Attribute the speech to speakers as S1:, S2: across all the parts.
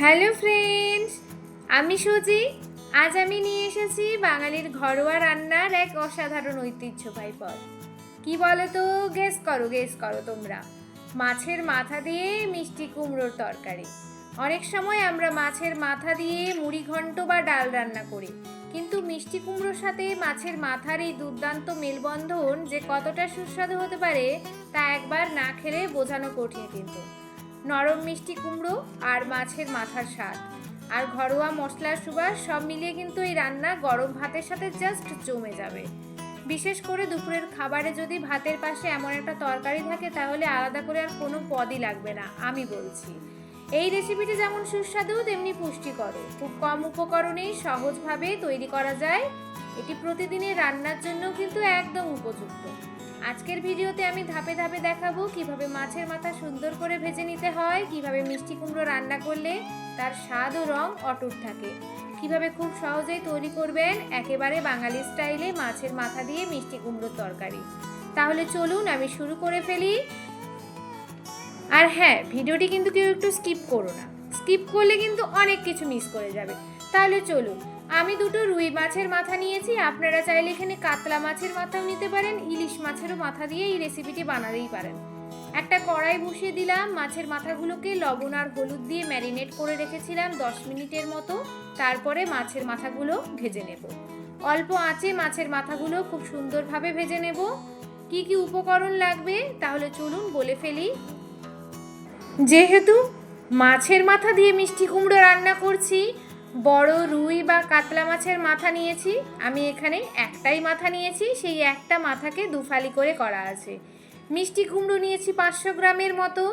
S1: Hello friends, আমি সুজি। আজ আমি নিয়ে এসেছি বাঙালির ঘরোয়া রান্নার এক অসাধারণ ঐতিহ্যবাহী পদ। কি বলো তো? গেস করো তোমরা। মাছের মাথা দিয়ে মিষ্টি কুমড়োর তরকারি। অনেক সময় আমরা মাছের মাথা দিয়ে মুড়ি ঘন্ট বা ডাল রান্না করি, কিন্তু মিষ্টি কুমড়োর সাথে মাছের মাথার এই দুর্দান্ত মেলবন্ধন যে কতটা সুস্বাদু হতে পারে তা একবার না খেলে বোঝানো কঠিন। কিন্তু নরম মিষ্টি কুমড়ো আর মাছের মাথার স্বাদ আর ঘরোয়া মশলার সুবাস সব মিলিয়ে কিন্তু এই রান্না গরম ভাতের সাথে জাস্ট জমে যাবে। বিশেষ করে দুপুরের খাবারে যদি ভাতের পাশে এমন একটা তরকারি থাকে তাহলে আলাদা করে আর কোনো পদই লাগবে না, আমি বলছি। এই রেসিপিটি যেমন সুস্বাদু তেমনি পুষ্টিকর, খুব কম উপকরণেই সহজভাবে তৈরি করা যায়। এটি প্রতিদিনের রান্নার জন্য কিন্তু একদম উপযুক্ত। আজকের ভিডিওতে আমি ধাপে ধাপে দেখাবো কিভাবে মাছের মাথা সুন্দর করে ভেজে নিতে হয়, কিভাবে মিষ্টি কুমড়ো রান্না করলে তার স্বাদ ও রং অটুট থাকে, কিভাবে খুব সহজেই তৈরি করবেন একেবারে বাঙালি স্টাইলে মাছের মাথা দিয়ে মিষ্টি কুমড়োর তরকারি। তাহলে চলুন আমি শুরু করে ফেলি। আর হ্যাঁ, ভিডিওটি কিন্তু কেউ একটু স্কিপ করো না, স্কিপ করলে কিন্তু অনেক কিছু মিস করে যাবে। তাহলে চলুন। আমি দুটো রুই মাছের মাথা নিয়েছি, আপনারা চাইলে এখানে কাতলা মাছের মাথাও নিতে পারেন, ইলিশ মাছেরও মাথা দিয়ে এই রেসিপিটি বানাতেই পারেন। একটা কড়াই বসিয়ে দিলাম, মাছের মাথাগুলোকে লবণ আর হলুদ দিয়ে ম্যারিনেট করে রেখেছিলাম 10 মিনিটের মতো। তারপরে মাছের মাথাগুলো ভেজে নেব অল্প আঁচে। মাছের মাথাগুলো খুব সুন্দরভাবে ভেজে নেব। কি কি উপকরণ লাগবে তাহলে চলুন বলে ফেলি। যেহেতু মাছের মাথা দিয়ে মিষ্টি কুমড়ো রান্না করছি, বড় রুই বা কাতলা মাছের মাথা নিয়েছি। আমি এখানে একটাই মাথা নিয়েছি, সেই একটা মাথাকে দুফালি করে করা আছে। মিষ্টি কুমড়ো নিয়েছি 500 গ্রামের মতো।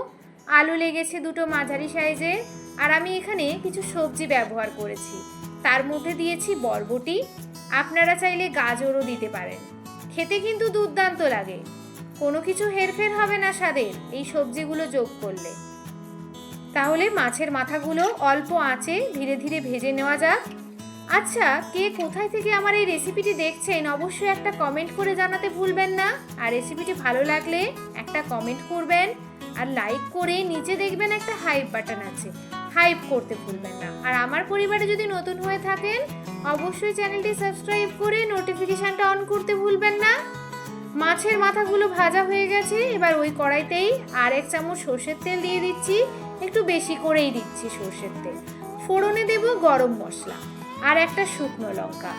S1: আলু লেগেছে দুটো মাঝারি সাইজের। আর আমি এখানে কিছু সবজি ব্যবহার করেছি, তার মধ্যে দিয়েছি বরবটি। আপনারা চাইলে গাজরও দিতে পারেন, খেতে কিন্তু দুর্দান্ত লাগে। কোনো কিছু হেরফের হবে না স্বাদের এই সবজিগুলো যোগ করলে। তাহলে মাছের মাথাগুলো অল্প আঁচে ধীরে ধীরে ভেজে নেওয়া যাক। আচ্ছা, কে কোথায় থেকে আমার এই রেসিপিটি দেখছেন অবশ্যই একটা কমেন্ট করে জানাতে ভুলবেন না। আর রেসিপিটি ভালো লাগলে একটা কমেন্ট করবেন, আর লাইক করে নিচে দেখবেন একটা হাইপ বাটন আছে, হাইপ করতে ভুলবেন না। আর আমার পরিবারে যদি নতুন হয়ে থাকেন অবশ্যই চ্যানেলটি সাবস্ক্রাইব করে নোটিফিকেশনটা অন করতে ভুলবেন না। মাছের মাথাগুলো ভাজা হয়ে গেছে, এবার ওই কড়াইতেই আর 1 চামচ সর্ষের তেল দিয়ে দিচ্ছি। একটু বেশি করেই দিচ্ছি সর্ষের তেল। ফোড়নে দেব গরম মশলা আর একটা শুকনো লঙ্কা।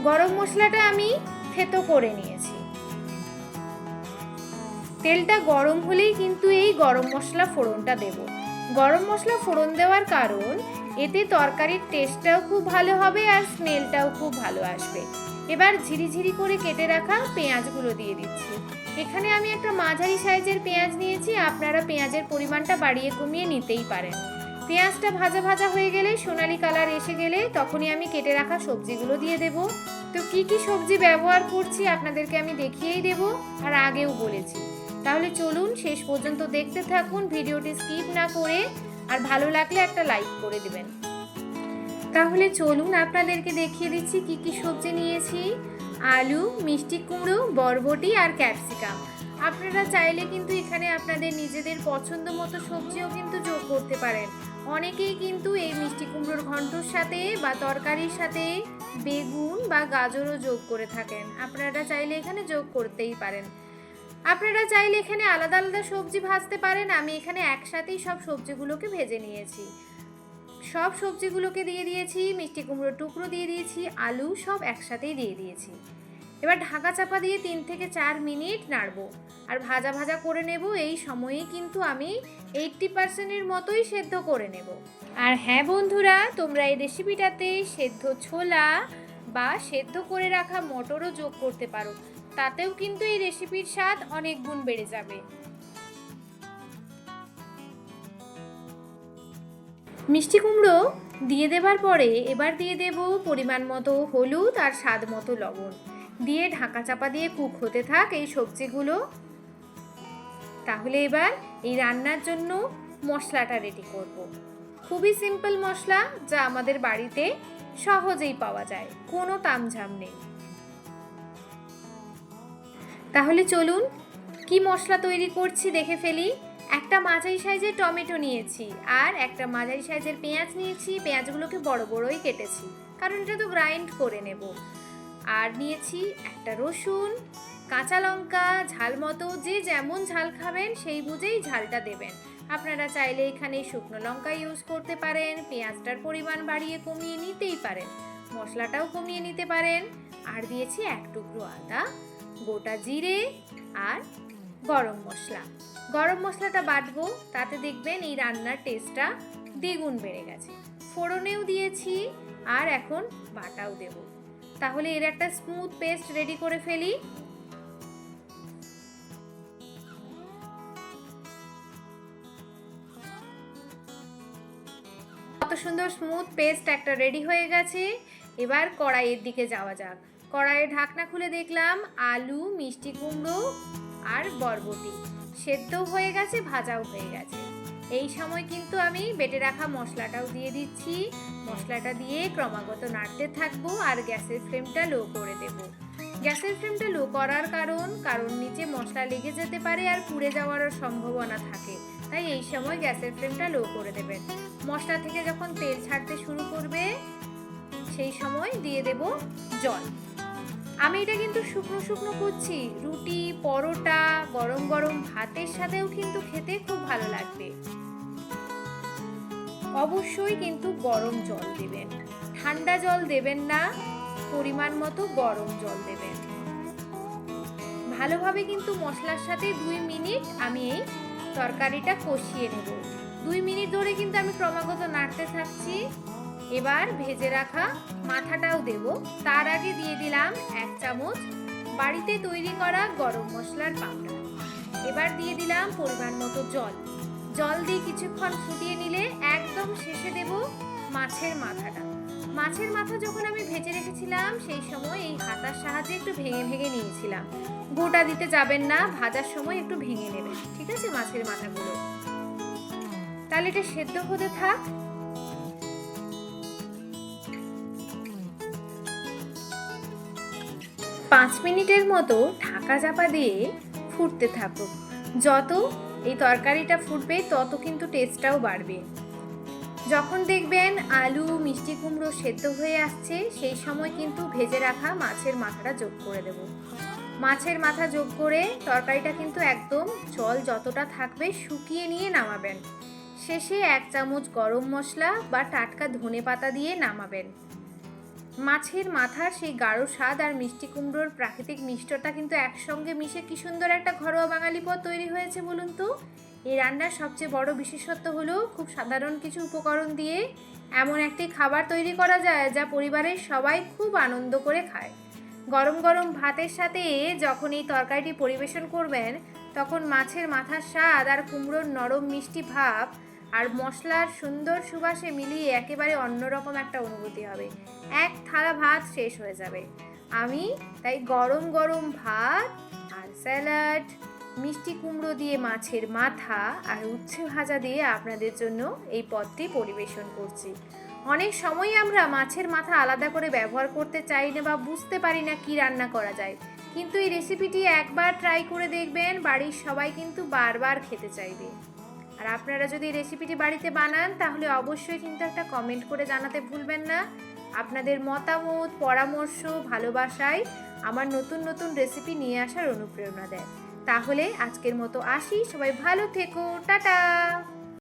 S1: গরম মশলাটা আমি থেতো করে নিয়েছি। তেলটা গরম হলেই কিন্তু এই গরম মশলা ফোড়নটা দেব। গরম মশলা ফোড়ন দেওয়ার কারণ এতে তরকারির টেস্টটাও খুব ভালো হবে আর স্মেলটাও খুব ভালো আসবে। এবার ঝিরিঝিরি করে কেটে রাখা পেঁয়াজগুলো দিয়ে দিচ্ছি। এখানে আমি একটা মাঝারি সাইজের পেঁয়াজ নিয়েছি, আপনারা পেঁয়াজের পরিমাণটা বাড়িয়ে কমিয়ে নিতেই পারেন। পেঁয়াজটা ভাজা ভাজা হয়ে গেলে, সোনালি কালার এসে গেলে তখনই আমি কেটে রাখা সবজিগুলো দিয়ে দেব। তো কি কি সবজি ব্যবহার করছি আপনাদেরকে আমি দেখিয়েই দেব, আর আগেও বলেছি। তাহলে চলুন শেষ পর্যন্ত দেখতে থাকুন, ভিডিওটি স্কিপ না করে। আর ভালো লাগলে একটা লাইক করে দেবেন। তাহলে চলুন আপনাদেরকে দেখিয়ে দিচ্ছি কি কি সবজি নিয়েছি। আলু, মিষ্টি কুমড়ো, বরবটি আর ক্যাপসিকাম। আপনারা চাইলে কিন্তু এখানে আপনাদের নিজেদের পছন্দ মতো সবজিও কিন্তু যোগ করতে পারেন। অনেকেই কিন্তু এই মিষ্টি কুমড়োর ঘন্টর সাথে বা তরকারির সাথে বেগুন বা গাজরও যোগ করে থাকেন, আপনারা চাইলে এখানে যোগ করতেই পারেন। আপনারা চাইলে এখানে আলাদা আলাদা সবজি ভাজতে পারেন। আমি এখানে একসাথেই সব সবজিগুলোকে ভেজে নিয়েছি। সব সবজিগুলোকে দিয়ে দিয়েছি, মিষ্টি কুমড়োর টুকরো দিয়ে দিয়েছি, আলু সব একসাথেই দিয়ে দিয়েছি। এবার ঢাকা চাপা দিয়ে 3 থেকে 4 মিনিট নাড়বো আর ভাজা ভাজা করে নেব। এই সময়েই কিন্তু আমি 80% মতোই সেদ্ধ করে নেব। আর হ্যাঁ বন্ধুরা, তোমরা এই রেসিপিটাতে সেদ্ধ ছোলা বা সেদ্ধ করে রাখা মটরও যোগ করতে পারো, তাতেও কিন্তু এই রেসিপির স্বাদ অনেক গুণ বেড়ে যাবে। মিষ্টি কুমড়ো দিয়ে দেবার পরে এবার দিয়ে দেব পরিমাণ মতো হলুদ আর স্বাদ মতো লবণ দিয়ে ঢাকা চাপা দিয়ে কুক হতে থাক এই সবজিগুলো। তাহলে এবার এই রান্নার জন্য মশলাটা রেডি করব। খুবই সিম্পল মশলা, যা আমাদের বাড়িতে সহজেই পাওয়া যায়, কোনো তামঝাম নেই। তাহলে চলুন কি মশলা তৈরি করছি দেখে ফেলি। একটা মাঝারি সাইজের টমেটো নিয়েছি আর একটা মাঝারি সাইজের পেঁয়াজ নিয়েছি। পেঁয়াজগুলোকে বড় বড়ই কেটেছি, কারণ এটা তো গ্রাইন্ড করে নেব। আর নিয়েছি একটা রসুন, কাঁচা লঙ্কা, ঝাল মতো যে যেমন ঝাল খাবেন সেই বুঝেই ঝালটা দেবেন। আপনারা চাইলে এখানে শুকনো লঙ্কা ইউজ করতে পারেন, পেঁয়াজটার পরিমাণ বাড়িয়ে কমিয়ে নিতেই পারেন, মশলাটাও কমিয়ে নিতে পারেন। আর দিয়েছি এক টুকরো আদা, গোটা জিরে আর গরম মশলা। গরম মশলাটা বাটবো, তাতে দেখবেন এই রান্নার টেস্টটা দ্বিগুণ বেড়ে গেছে। ফোড়নেও দিয়েছি আর এখন বাটাও দেব। তাহলে এর একটা স্মুথ পেস্ট রেডি করে ফেলি। কত সুন্দর স্মুথ পেস্ট একটা রেডি হয়ে গেছে। এবার কড়াইয়ের দিকে যাওয়া যাক। কড়াইয়ের ঢাকনা খুলে দেখলাম আলু, মিষ্টি কুমড়ো আর বরবটি সেদ্ধও হয়ে গেছে, ভাজাও হয়ে গেছে। এই সময় কিন্তু আমি বেটে রাখা মশলাটাও দিয়ে দিচ্ছি। মশলাটা দিয়ে ক্রমাগত নাড়তে থাকবো আর গ্যাসের ফ্লেমটা লো করে দেব। গ্যাসের ফ্লেমটা লো করার কারণ নিচে মশলা লেগে যেতে পারে আর পুড়ে যাওয়ারও সম্ভাবনা থাকে, তাই এই সময় গ্যাসের ফ্লেমটা লো করে দেবেন। মশলা থেকে যখন তেল ছাড়তে শুরু করবে সেই সময় দিয়ে দেব জল। আমি এটা কিন্তু শুকনো শুকনো করছি, রুটি, পরোটা, গরম গরম ভাতের সাথেও কিন্তু খেতে খুব ভালো লাগবে। অবশ্যই কিন্তু গরম জল দেবেন, ঠান্ডা জল দেবেন না, পরিমাণ মতো গরম জল দেবেন। ভালোভাবে কিন্তু মশলার সাথে 2 মিনিট আমি এই তরকারিটা কষিয়ে নেব। 2 মিনিট ধরে কিন্তু আমি ক্রমাগত নাড়তে থাকছি। এবার ভেজে রাখা মাথাটাও দেব। তার আগে দিয়ে দিলাম 1 চামচ বাড়িতে তৈরি করা গরম মশলার পাউডার। এবার দিয়ে দিলাম পরিমাণ মতো জল। জল দিয়ে কিছুক্ষণ ফুটিয়ে নিলে একদম শেষে দেব মাছের মাথাটা। মাছের মাথা যখন আমি ভেজে রেখেছিলাম সেই সময় এই হাতার সাহায্যে একটু ভেঙে ভেঙে নিয়েছিলাম। গোটা দিতে যাবেন না, ভাজার সময় একটু ভেঙে নেবেন, ঠিক আছে, মাছের মাথাগুলো। তাহলে এটা সেদ্ধ হতে থাক। পাঁচ মিনিটের মতো ঢাকা চাপা দিয়ে ফুটতে থাকুক। যত এই তরকারিটা ফুটবে তত কিন্তু টেস্টটাও বাড়বে। যখন দেখবেন আলু, মিষ্টি কুমড়ো সেদ্ধ হয়ে আসছে সেই সময় কিন্তু ভেজে রাখা মাছের মাথাটা যোগ করে দেব। মাছের মাথা যোগ করে তরকারিটা কিন্তু একদম জল যতটা থাকবে শুকিয়ে নিয়ে নামাবেন। শেষে 1 চামচ গরম মশলা বা টাটকা ধনেপাতা দিয়ে নামাবেন। মাছের মাথার সেই গাঢ় স্বাদ আর মিষ্টি কুমড়োর প্রাকৃতিক মিষ্টতা কিন্তু একসঙ্গে মিশে কি সুন্দর একটা ঘরোয়া বাঙালি পদ তৈরি হয়েছে বলুন তো। এই রান্নার সবচেয়ে বড় বিশেষত্ব হলো খুব সাধারণ কিছু উপকরণ দিয়ে এমন একটি খাবার তৈরি করা যায় যা পরিবারের সবাই খুব আনন্দ করে খায়। গরম গরম ভাতের সাথে যখন এই তরকারিটি পরিবেশন করবেন তখন মাছের মাথার স্বাদ আর কুমড়োর নরম মিষ্টি ভাব আর মশলার সুন্দর সুবাসে মিলিয়ে একেবারে অন্যরকম একটা অনুভূতি হবে। এক থালা ভাত শেষ হয়ে যাবে। আমি তাই গরম গরম ভাত আর স্যালাড, মিষ্টি কুমড়ো দিয়ে মাছের মাথা আর উচ্ছে ভাজা দিয়ে আপনাদের জন্য এই পদটি পরিবেশন করছি। অনেক সময় আমরা মাছের মাথা আলাদা করে ব্যবহার করতে চাই না বা বুঝতে পারি না কি রান্না করা যায়, কিন্তু এই রেসিপিটি একবার ট্রাই করে দেখবেন, বাড়ির সবাই কিন্তু বারবার খেতে চাইবে। আর আপনারা যদি রেসিপিটি বাড়িতে বানান তাহলে অবশ্যই কিন্তু একটা কমেন্ট করে জানাতে ভুলবেন না। আপনাদের মতামত, পরামর্শ, ভালোবাসায় আমার নতুন নতুন রেসিপি নিয়ে আসার অনুপ্রেরণা দেয়। তাহলে আজকের মতো আসি, সবাই ভালো থেকো, টাটা।